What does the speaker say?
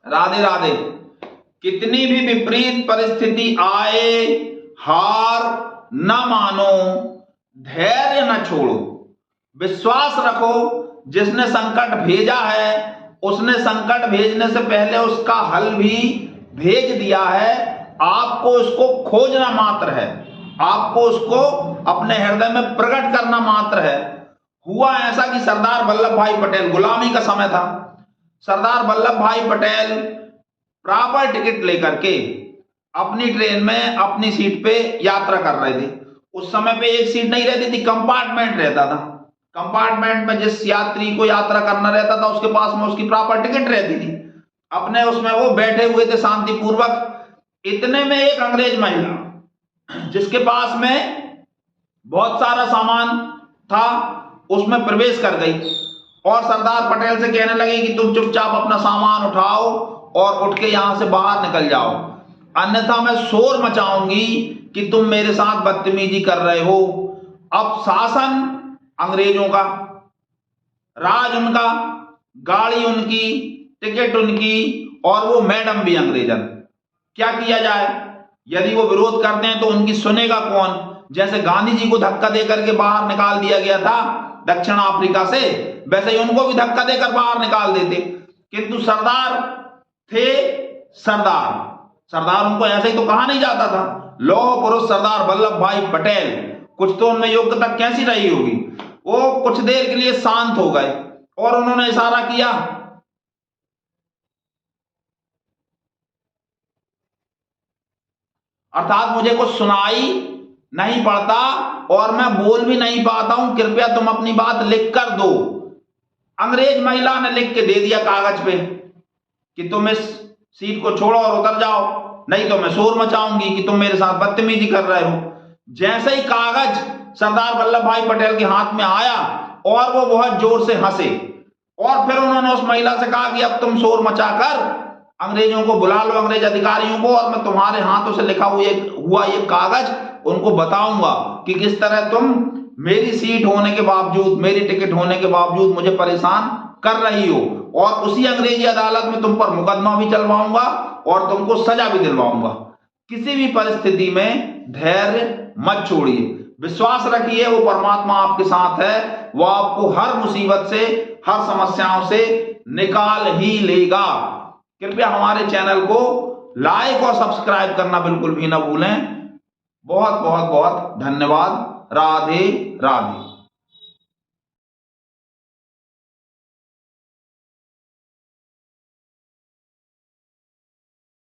राधे राधे। कितनी भी विपरीत परिस्थिति आए, हार न मानो, धैर्य न छोड़ो, विश्वास रखो। जिसने संकट भेजा है उसने संकट भेजने से पहले उसका हल भी भेज दिया है। आपको उसको खोजना मात्र है, आपको उसको अपने हृदय में प्रकट करना मात्र है। हुआ ऐसा कि सरदार वल्लभ भाई पटेल, गुलामी का समय था, सरदार वल्लभ भाई पटेल प्रॉपर टिकट लेकर के अपनी ट्रेन में अपनी सीट पे यात्रा कर रहे थे। उस समय पे एक सीट नहीं रहती थी, कंपार्टमेंट रहता था। कंपार्टमेंट में जिस यात्री को यात्रा करना रहता था उसके पास में उसकी प्रॉपर टिकट रहती थी। अपने उसमें वो बैठे हुए थे शांतिपूर्वक। इतने में एक अंग्रेज महिला जिसके पास में बहुत सारा सामान था उसमें प्रवेश कर गई और सरदार पटेल से कहने लगी कि तुम चुपचाप अपना सामान उठाओ और उठ के यहां से बाहर निकल जाओ, अन्यथा मैं शोर मचाऊंगी कि तुम मेरे साथ बदतमीजी कर रहे हो। अब शासन अंग्रेजों का, राज उनका, गाड़ी उनकी, टिकट उनकी और वो मैडम भी अंग्रेजन। क्या किया जाए? यदि वो विरोध करते हैं तो उनकी सुनेगा कौन? जैसे गांधी जी को धक्का देकर के बाहर निकाल दिया गया था दक्षिण अफ्रीका से, वैसे ही उनको भी धक्का देकर बाहर निकाल देते। किंतु सरदार थे सरदार, सरदार उनको ऐसे ही तो कहा नहीं जाता था। लौह पुरुष सरदार वल्लभ भाई पटेल, कुछ तो उनमें योग्यता कैसी रही होगी। वो कुछ देर के लिए शांत हो गए और उन्होंने इशारा किया, अर्थात मुझे कुछ सुनाई नहीं पड़ता और मैं बोल भी नहीं पाता हूं, कृपया तुम अपनी बात लिख कर दो। अंग्रेज महिला ने लिख के दे दिया कागज पे कि तुम इस सीट को छोड़ो और उतर जाओ, नहीं तो मैं शोर मचाऊंगी कि तुम मेरे साथ बदतमीजी कर रहे हो। जैसे ही कागज सरदार वल्लभ भाई पटेल के हाथ में आया और वो बहुत जोर से हंसे और फिर उन्होंने उस महिला से कहा कि अब तुम शोर मचाकर अंग्रेजों को बुला लो, अंग्रेज अधिकारियों को, और मैं तुम्हारे हाथों से लिखा हुआ ये कागज उनको बताऊंगा कि किस तरह तुम मेरी सीट होने के बावजूद, मेरी टिकट होने के बावजूद मुझे परेशान कर रही हो, और उसी अंग्रेजी अदालत में तुम पर मुकदमा भी चलवाऊंगा और तुमको सजा भी दिलवाऊंगा। किसी भी परिस्थिति में धैर्य मत छोड़िए, विश्वास रखिए, वो परमात्मा आपके साथ है, वो आपको हर मुसीबत से, हर समस्याओं से निकाल ही लेगा। कृपया हमारे चैनल को लाइक और सब्सक्राइब करना बिल्कुल भी ना भूलें। बहुत बहुत बहुत धन्यवाद। राधे राधे।